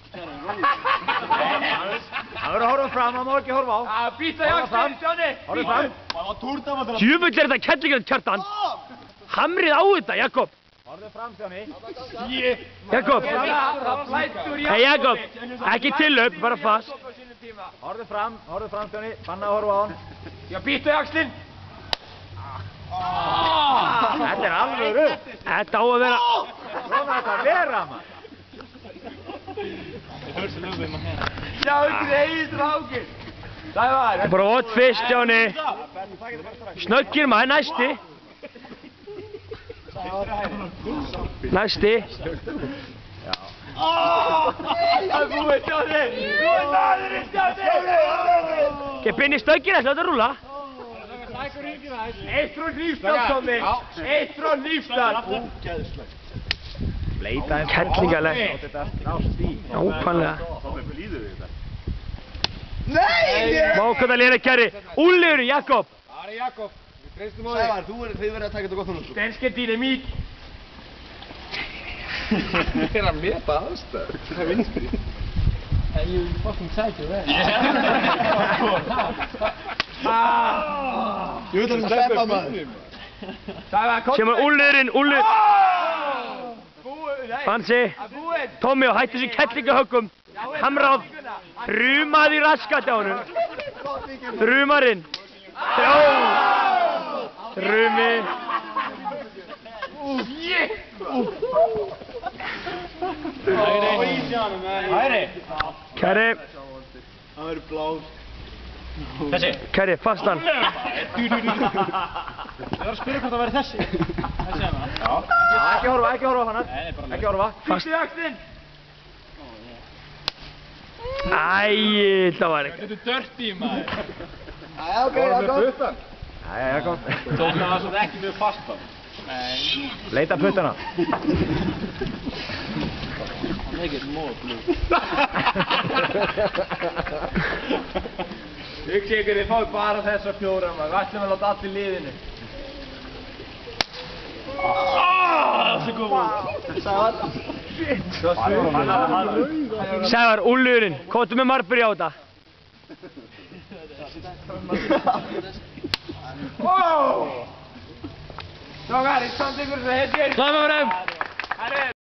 Það verður að horfa fram, það má ekki horfa á. Býta Jakstin, Johnny! Horfa fram. Djöfull er þetta kellingar Kjartan. Hamrið á þetta, Jakob. Horfa fram, Johnny. Jakob. Hei, Jakob. Ekki tillöp, bara fast. Horfa fram, Johnny. Banna að horfa á hann. Já, býta Jakstin! Þetta er alvöru. Þetta á að vera... Svona þetta að vera, maður. Sjáu greið strákir! Sævar! Bara vott fyrst, Johnny. Snöggir maður, næsti. Næsti. Það er búið, Johnny! Þú er maðurinn, Johnny! Ok, Binni stöggir, ætla þetta að rúlla. Eitt frá Hnífstad, Tommy! Eitt frá Hnífstad! Kellingarleg. Nákvæmlega. Má hvað það lera kæri. Úlliður, Jakob. Það er Jakob. Sævar, þið verður að taka þetta gott núna. Stenske dynamík. Það er að meta aðstæður. Það er vinstri. You fucking psycho, man. Ég veit að það sleppa maður. Sem er úlliðurinn, úlliður. Fansi. Tommi og hætti þessu kellingahöggum. Hamráð. Þrumaði raskat á honum. Þrumarinn. Þrumi. Hæri. Kæri. Það verður blás. Þessi. Kæri, fastan. Ég var að spyrja hvort það væri þessi. Þessi er það. Já. Ekki horfa, Fannar. Ekki horfa. Fyrstu Jakstin. Æ, það var ekki. Þetta er dirty, maður. Jæja, ok, Jakob. Jæja, Jakob. Tók það var svona ekki mjög fast þá. Nei. Leita puttana. Make it more blue. Hugsi ykkur, þið fáið bara þessa fjóra, maður. Við ætlum að láta allir liðinu. Það er góð út. Sævar, úlliðurinn. Kóttu með margbyrja á þetta. Strákar, ég standi ykkur svo heitir. Sláum við frem.